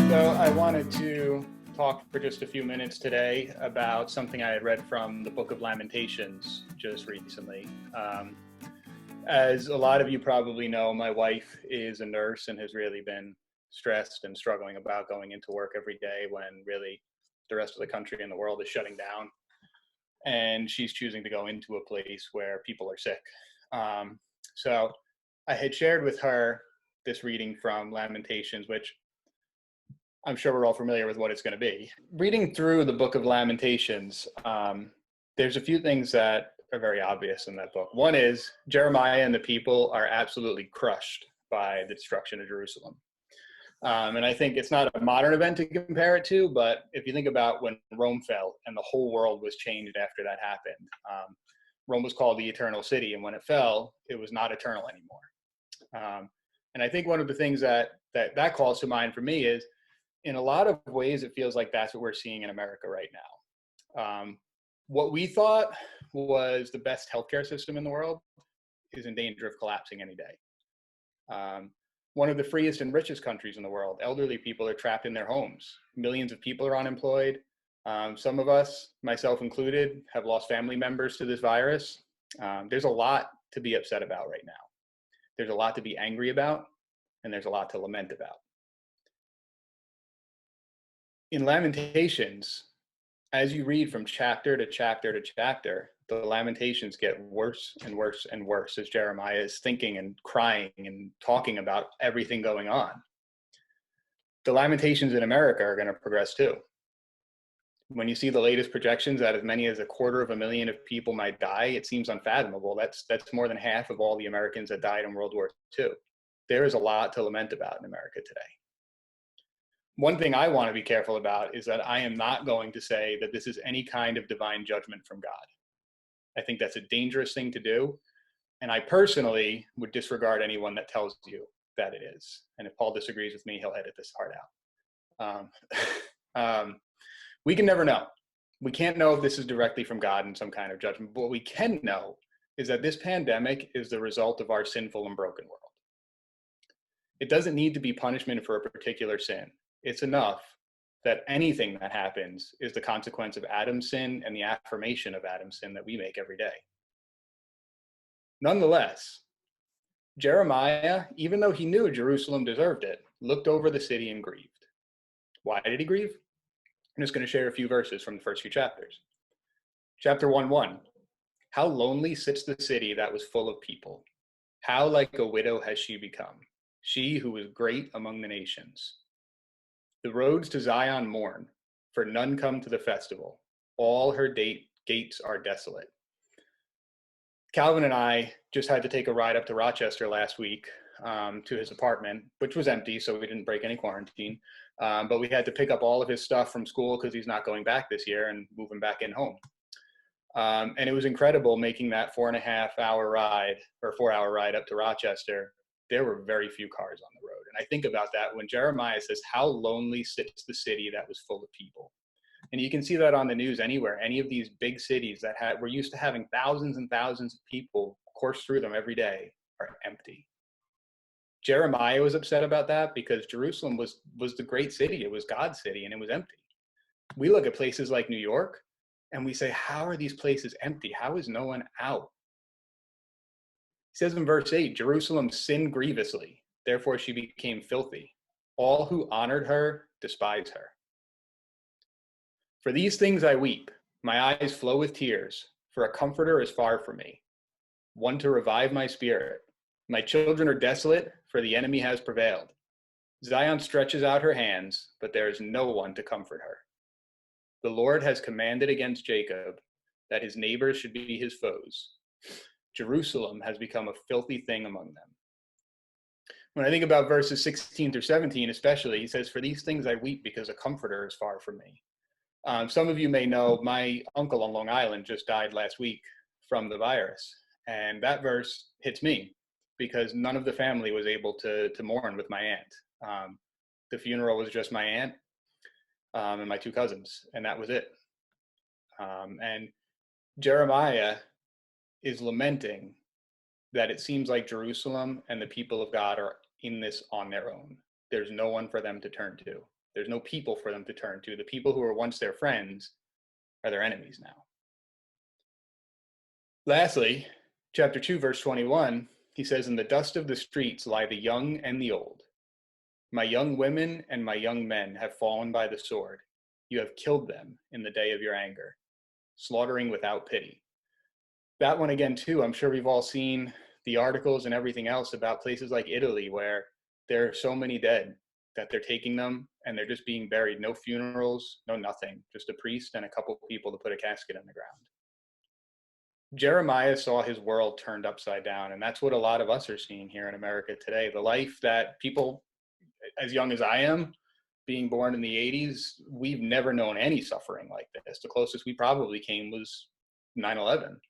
So I wanted to talk for just a few minutes today about something I had read from the book of Lamentations just recently. As a lot of you probably know, my wife is a nurse and has really been stressed and struggling about going into work every day when really the rest of the country and the world is shutting down. And she's choosing to go into a place where people are sick. So I had shared with her this reading from Lamentations, which I'm sure we're all familiar with what it's going to be. Reading through the book of Lamentations, there's a few things that are very obvious in that book. One is Jeremiah and the people are absolutely crushed by the destruction of Jerusalem. And I think it's not a modern event to compare it to, but if you think about when Rome fell and the whole world was changed after that happened, Rome was called the Eternal City, and when it fell, it was not eternal anymore. And I think one of the things that calls to mind for me is, in a lot of ways, it feels like that's what we're seeing in America right now. What we thought was the best healthcare system in the world is in danger of collapsing any day. One of the freest and richest countries in the world, elderly people are trapped in their homes. Millions of people are unemployed. Some of us, myself included, have lost family members to this virus. There's a lot to be upset about right now. There's a lot to be angry about, and there's a lot to lament about. In Lamentations, as you read from chapter to chapter to chapter, the Lamentations get worse and worse and worse as Jeremiah is thinking and crying and talking about everything going on. The Lamentations in America are going to progress too. When you see the latest projections that as many as 250,000 of people might die, it seems unfathomable. That's more than half of all the Americans that died in World War II. There is a lot to lament about in America today. One thing I want to be careful about is that I am not going to say that this is any kind of divine judgment from God. I think that's a dangerous thing to do. And I personally would disregard anyone that tells you that it is. And if Paul disagrees with me, he'll edit this part out. We can never know. We can't know if this is directly from God in some kind of judgment. But what we can know is that this pandemic is the result of our sinful and broken world. It doesn't need to be punishment for a particular sin. It's enough that anything that happens is the consequence of Adam's sin and the affirmation of Adam's sin that we make every day. Nonetheless, Jeremiah, even though he knew Jerusalem deserved it, looked over the city and grieved. Why did he grieve? I'm just going to share a few verses from the first few chapters. Chapter 1:1. How lonely sits the city that was full of people. How like a widow has she become, she who was great among the nations. The roads to Zion mourn, for none come to the festival. All her gates are desolate. Calvin and I just had to take a ride up to Rochester last week to his apartment, which was empty, so we didn't break any quarantine. But we had to pick up all of his stuff from school because he's not going back this year and move him back in home. And it was incredible making that 4.5-hour ride or 4-hour ride up to Rochester. There were very few cars on the road. And I think about that when Jeremiah says, how lonely sits the city that was full of people. And you can see that on the news anywhere. Any of these big cities that were used to having thousands and thousands of people course through them every day are empty. Jeremiah was upset about that because Jerusalem was the great city. It was God's city, and it was empty. We look at places like New York, and we say, how are these places empty? How is no one out? He says in verse 8, Jerusalem sinned grievously, therefore she became filthy. All who honored her despise her. For these things I weep, my eyes flow with tears, for a comforter is far from me, one to revive my spirit. My children are desolate, for the enemy has prevailed. Zion stretches out her hands, but there is no one to comfort her. The Lord has commanded against Jacob that his neighbors should be his foes. Jerusalem has become a filthy thing among them. When I think about verses 16 through 17 especially, he says, for these things I weep because a comforter is far from me. Some of you may know my uncle on Long Island just died last week from the virus. And that verse hits me because none of the family was able to mourn with my aunt. The funeral was just my aunt and my 2 cousins, and that was it. And Jeremiah is lamenting that it seems like Jerusalem and the people of God are in this on their own. There's no one for them to turn to. There's no people for them to turn to. The people who were once their friends are their enemies now. Lastly, chapter 2, verse 21, he says, "In the dust of the streets lie the young and the old. My young women and my young men have fallen by the sword. You have killed them in the day of your anger, slaughtering without pity." That one again, too, I'm sure we've all seen the articles and everything else about places like Italy where there are so many dead that they're taking them and they're just being buried. No funerals, no nothing, just a priest and a couple people to put a casket in the ground. Jeremiah saw his world turned upside down, and that's what a lot of us are seeing here in America today. The life that people as young as I am, being born in the 80s, we've never known any suffering like this. The closest we probably came was 9/11.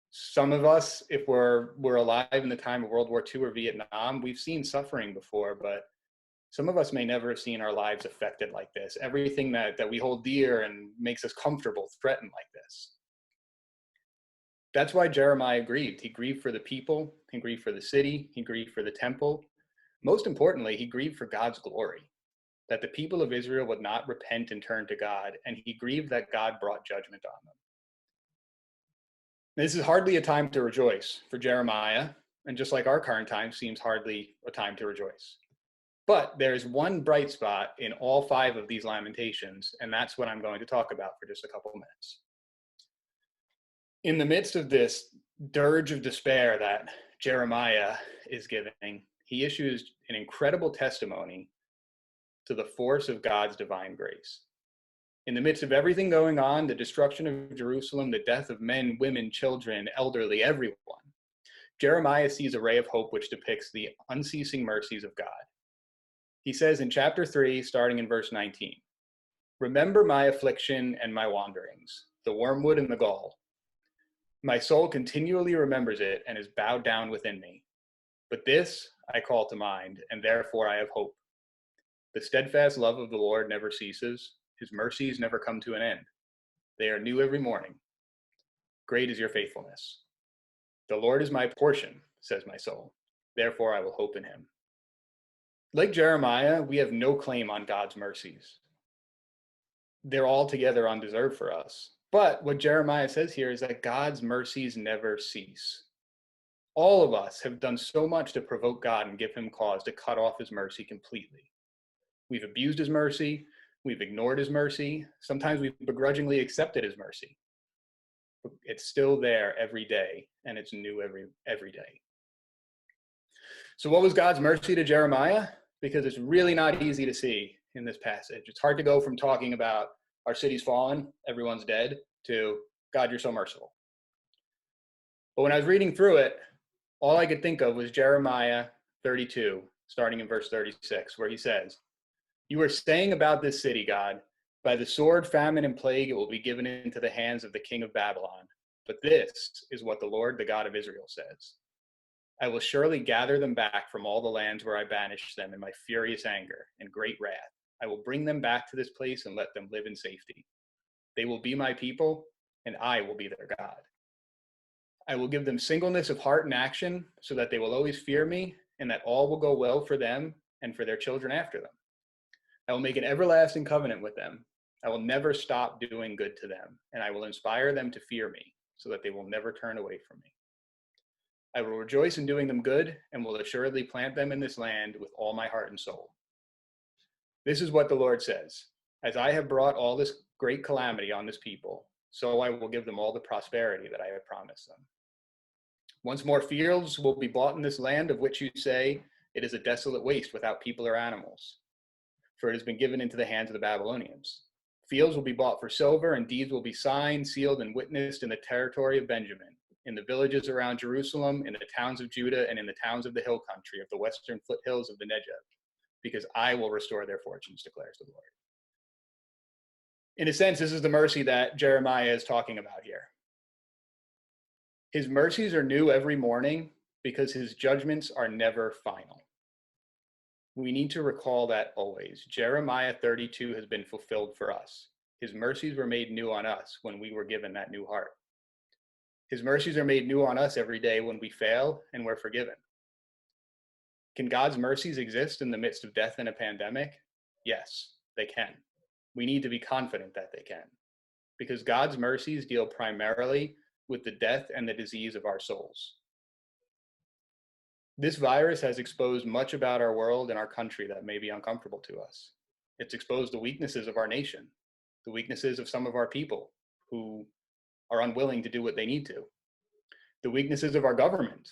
Some of us, if we're alive in the time of World War II or Vietnam, we've seen suffering before, but some of us may never have seen our lives affected like this. Everything that we hold dear and makes us comfortable threatened like this. That's why Jeremiah grieved. He grieved for the people, he grieved for the city, he grieved for the temple. Most importantly, he grieved for God's glory, that the people of Israel would not repent and turn to God, and he grieved that God brought judgment on them. This is hardly a time to rejoice for Jeremiah, and just like our current time seems hardly a time to rejoice. But there is one bright spot in all 5 of these lamentations, and that's what I'm going to talk about for just a couple minutes. In the midst of this dirge of despair that Jeremiah is giving, he issues an incredible testimony to the force of God's divine grace. In the midst of everything going on, the destruction of Jerusalem, the death of men, women, children, elderly, everyone, Jeremiah sees a ray of hope which depicts the unceasing mercies of God. He says in chapter 3, starting in verse 19, "Remember my affliction and my wanderings, the wormwood and the gall. My soul continually remembers it and is bowed down within me. But this I call to mind, and therefore I have hope. The steadfast love of the Lord never ceases. His mercies never come to an end. They are new every morning. Great is your faithfulness. The Lord is my portion, says my soul. Therefore I will hope in him." Like Jeremiah, we have no claim on God's mercies. They're altogether undeserved for us. But what Jeremiah says here is that God's mercies never cease. All of us have done so much to provoke God and give him cause to cut off his mercy completely. We've abused his mercy. We've ignored his mercy. Sometimes we've begrudgingly accepted his mercy. But it's still there every day, and it's new every day. So what was God's mercy to Jeremiah? Because it's really not easy to see in this passage. It's hard to go from talking about our city's fallen, everyone's dead, to God, you're so merciful. But when I was reading through it, all I could think of was Jeremiah 32, starting in verse 36, where he says, "You are saying about this city, God, by the sword, famine, and plague, it will be given into the hands of the king of Babylon. But this is what the Lord, the God of Israel, says. I will surely gather them back from all the lands where I banished them in my furious anger and great wrath. I will bring them back to this place and let them live in safety. They will be my people, and I will be their God. I will give them singleness of heart and action so that they will always fear me, and that all will go well for them and for their children after them. I will make an everlasting covenant with them. I will never stop doing good to them, and I will inspire them to fear me so that they will never turn away from me. I will rejoice in doing them good and will assuredly plant them in this land with all my heart and soul. This is what the Lord says. As I have brought all this great calamity on this people, so I will give them all the prosperity that I have promised them. Once more fields will be bought in this land of which you say, it is a desolate waste without people or animals, for it has been given into the hands of the Babylonians. Fields will be bought for silver, and deeds will be signed, sealed, and witnessed in the territory of Benjamin, in the villages around Jerusalem, in the towns of Judah, and in the towns of the hill country of the western foothills of the Negev, because I will restore their fortunes, declares the Lord." In a sense, this is the mercy that Jeremiah is talking about here. His mercies are new every morning because his judgments are never final. We need to recall that always. Jeremiah 32 has been fulfilled for us. His mercies were made new on us when we were given that new heart. His mercies are made new on us every day when we fail and we're forgiven. Can God's mercies exist in the midst of death and a pandemic? Yes, they can. We need to be confident that they can, because God's mercies deal primarily with the death and the disease of our souls. This virus has exposed much about our world and our country that may be uncomfortable to us. It's exposed the weaknesses of our nation, the weaknesses of some of our people who are unwilling to do what they need to, the weaknesses of our government,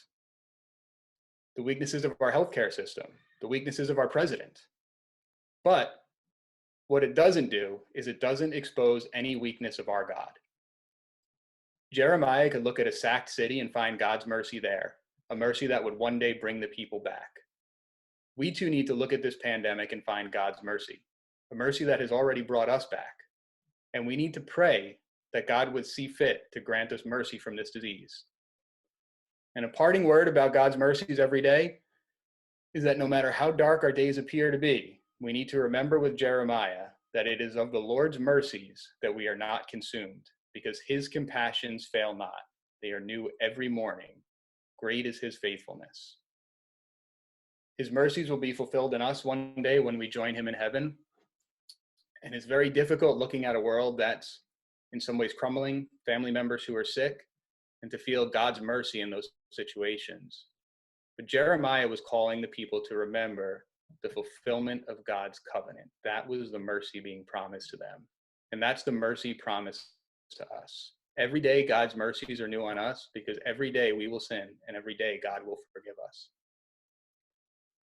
the weaknesses of our healthcare system, the weaknesses of our president. But what it doesn't do is it doesn't expose any weakness of our God. Jeremiah could look at a sacked city and find God's mercy there, a mercy that would one day bring the people back. We too need to look at this pandemic and find God's mercy, a mercy that has already brought us back. And we need to pray that God would see fit to grant us mercy from this disease. And a parting word about God's mercies every day is that no matter how dark our days appear to be, we need to remember with Jeremiah that it is of the Lord's mercies that we are not consumed, because his compassions fail not. They are new every morning. Great is his faithfulness. His mercies will be fulfilled in us one day when we join him in heaven. And it's very difficult looking at a world that's in some ways crumbling, family members who are sick, and to feel God's mercy in those situations. But Jeremiah was calling the people to remember the fulfillment of God's covenant. That was the mercy being promised to them. And that's the mercy promised to us. Every day, God's mercies are new on us, because every day we will sin, and every day God will forgive us.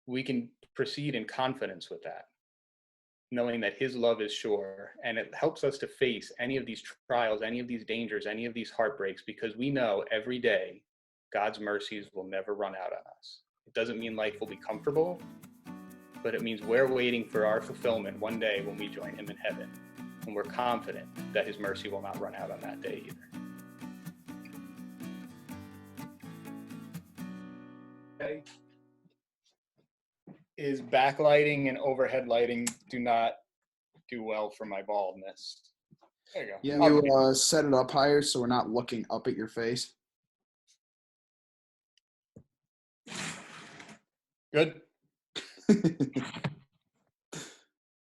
We can proceed in confidence with that, knowing that his love is sure, and it helps us to face any of these trials, any of these dangers, any of these heartbreaks, because we know every day God's mercies will never run out on us. It doesn't mean life will be comfortable, but it means we're waiting for our fulfillment one day when we join him in heaven, and we're confident that his mercy will not run out on that day either. Okay. Is backlighting and overhead lighting do not do well for my baldness. There you go. Yeah, you set it up higher so we're not looking up at your face. Good.